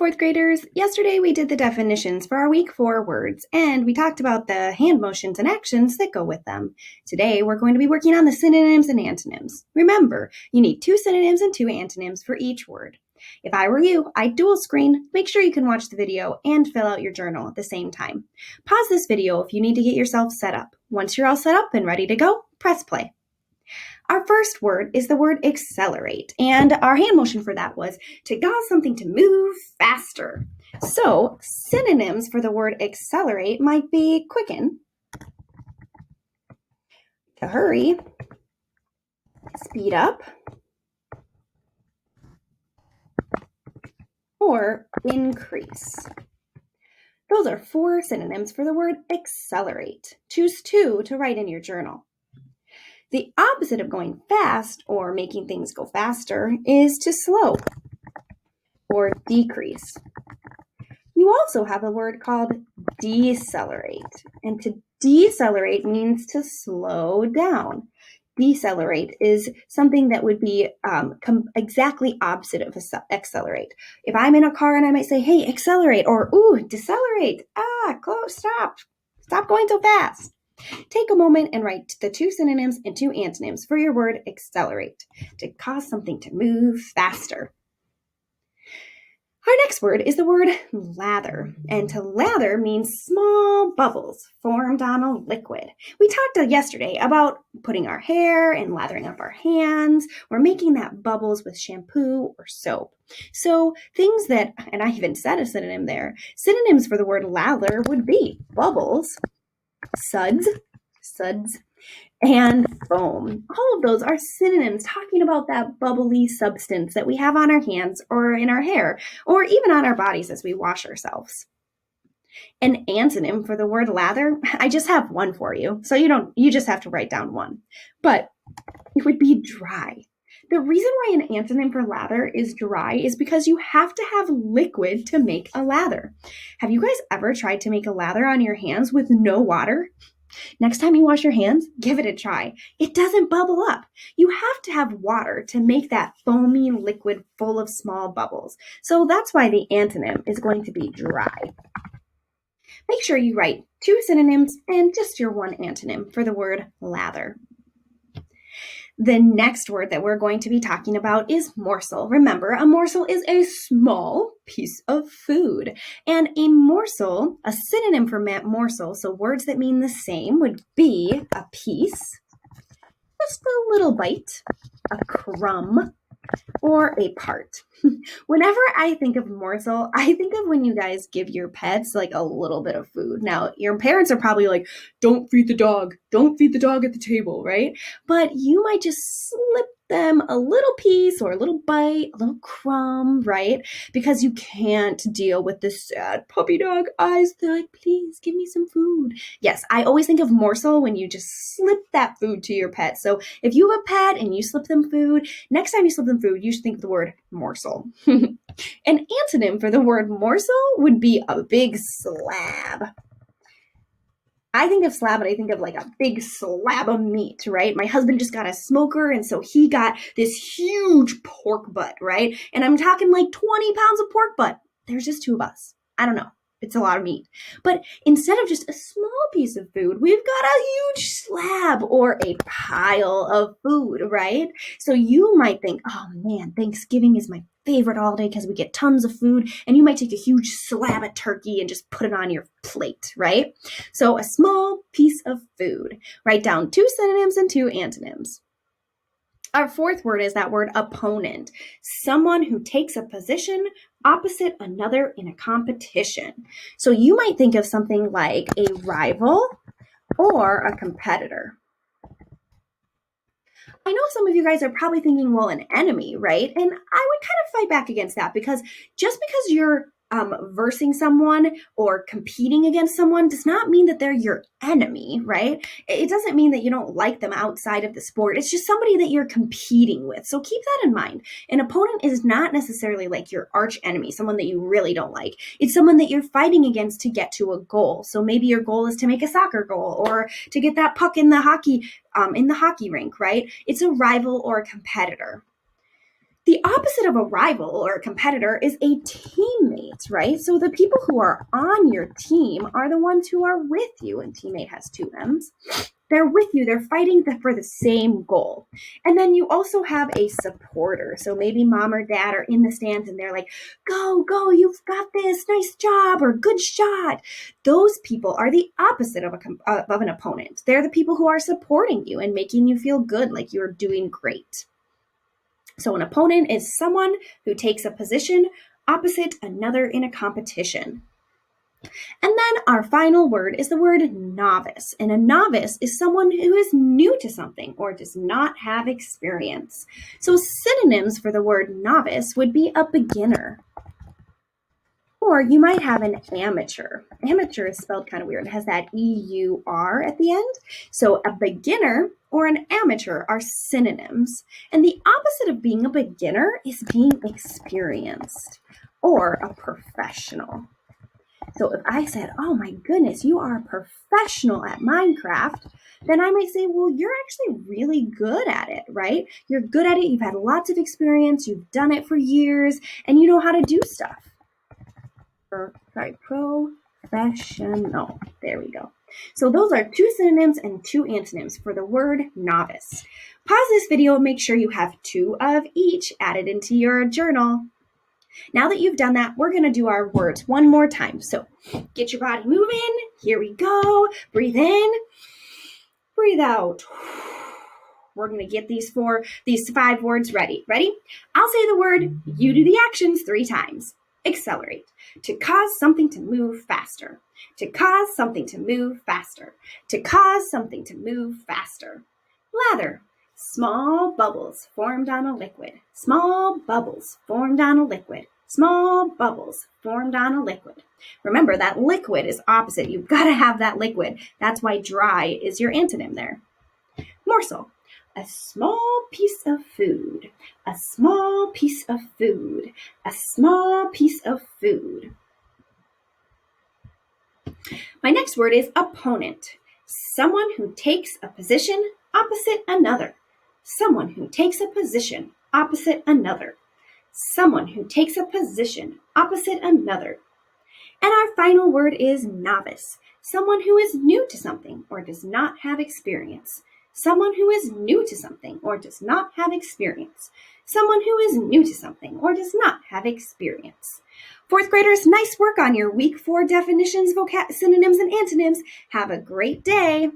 fourth graders. Yesterday we did the definitions for our week 4 words, and we talked about the hand motions and actions that go with them. Today we're going to be working on the synonyms and antonyms. Remember, you need 2 synonyms and 2 antonyms for each word. If I were you, I'd dual screen. Make sure you can watch the video and fill out your journal at the same time. Pause this video if you need to get yourself set up. Once you're all set up and ready to go, press play. Our first word is the word accelerate, and our hand motion for that was to cause something to move faster. So synonyms for the word accelerate might be quicken, to hurry, speed up, or increase. Those are 4 synonyms for the word accelerate. Choose 2 to write in your journal. The opposite of going fast or making things go faster is to slow or decrease. You also have a word called decelerate, and to decelerate means to slow down. Decelerate is something that would be exactly opposite of accelerate. If I'm in a car and I might say, hey, accelerate, or ooh, decelerate, close, stop going so fast. Take a moment and write the 2 synonyms and 2 antonyms for your word accelerate, to cause something to move faster. Our next word is the word lather, and to lather means small bubbles formed on a liquid. We talked yesterday about putting our hair and lathering up our hands, or making that bubbles with shampoo or soap. So things that, and I even said a synonym there, synonyms for the word lather would be bubbles, suds, and foam. All of those are synonyms talking about that bubbly substance that we have on our hands or in our hair, or even on our bodies as we wash ourselves. An antonym for the word lather, I just have one for you, so you just have to write down one. But it would be dry. The reason why an antonym for lather is dry is because you have to have liquid to make a lather. Have you guys ever tried to make a lather on your hands with no water? Next time you wash your hands, give it a try. It doesn't bubble up. You have to have water to make that foamy liquid full of small bubbles. So that's why the antonym is going to be dry. Make sure you write 2 synonyms and just your 1 antonym for the word lather. The next word that we're going to be talking about is morsel. Remember, a morsel is a small piece of food. And a morsel, a synonym for morsel, so words that mean the same, would be a piece, just a little bite, a crumb, or a part. Whenever I think of morsel, I think of when you guys give your pets like a little bit of food. Now, your parents are probably like, don't feed the dog at the table, right? But you might just slip them a little piece or a little bite, a little crumb, right? Because you can't deal with the sad puppy dog eyes. They're like, please give me some food. Yes, I always think of morsel when you just slip that food to your pet. So if you have a pet and you slip them food, next time you slip them food, you should think of the word morsel. An antonym for the word morsel would be a big slab. I think of slab, and I think of like a big slab of meat, right? My husband just got a smoker, and so he got this huge pork butt, right? And I'm talking like 20 pounds of pork butt. There's just 2 of us. I don't know. It's a lot of meat. But instead of just a small piece of food, we've got a huge slab or a pile of food, right? So you might think, oh man, Thanksgiving is my favorite holiday because we get tons of food, and you might take a huge slab of turkey and just put it on your plate, right? So a small piece of food. Write down 2 synonyms and 2 antonyms. Our 4th word is that word opponent, someone who takes a position opposite another in a competition. So you might think of something like a rival or a competitor. I know some of you guys are probably thinking, well, an enemy, right? And I would kind of fight back against that, because just because you're versing someone or competing against someone does not mean that they're your enemy, right? It doesn't mean that you don't like them outside of the sport. It's just somebody that you're competing with. So keep that in mind. An opponent is not necessarily like your arch enemy, someone that you really don't like. It's someone that you're fighting against to get to a goal. So maybe your goal is to make a soccer goal or to get that puck in the hockey rink, right? It's a rival or a competitor. The opposite of a rival or a competitor is a teammate, right? So the people who are on your team are the ones who are with you, and teammate has two M's. They're with you, they're fighting for the same goal. And then you also have a supporter. So maybe mom or dad are in the stands and they're like, go, go, you've got this, nice job, or good shot. Those people are the opposite of an opponent. They're the people who are supporting you and making you feel good, like you're doing great. So an opponent is someone who takes a position opposite another in a competition. And then our final word is the word novice. And a novice is someone who is new to something or does not have experience. So synonyms for the word novice would be a beginner. Or you might have an amateur. Amateur is spelled kind of weird. It has that E-U-R at the end. So a beginner or an amateur are synonyms. And the opposite of being a beginner is being experienced or a professional. So if I said, oh my goodness, you are a professional at Minecraft, then I might say, well, you're actually really good at it, right? You're good at it. You've had lots of experience. You've done it for years and you know how to do stuff. Professional. There we go. So those are two synonyms and two antonyms for the word novice. Pause this video and make sure you have two of each added into your journal. Now that you've done that, we're going to do our words one more time. So get your body moving. Here we go. Breathe in. Breathe out. We're going to get these 5 words ready. Ready? I'll say the word. You do the actions 3 times. Accelerate. To cause something to move faster. To cause something to move faster. To cause something to move faster. Lather. Small bubbles formed on a liquid. Small bubbles formed on a liquid. Small bubbles formed on a liquid. Remember, that liquid is opposite. You've got to have that liquid. That's why dry is your antonym there. Morsel. A small piece of food. A small piece of food. A small piece of food. My next word is opponent. Someone who takes a position opposite another. Someone who takes a position opposite another. Someone who takes a position opposite another. And our final word is novice. Someone who is new to something or does not have experience. Someone who is new to something or does not have experience. Someone who is new to something or does not have experience. 4th graders, nice work on your week 4 definitions, synonyms, and antonyms. Have a great day.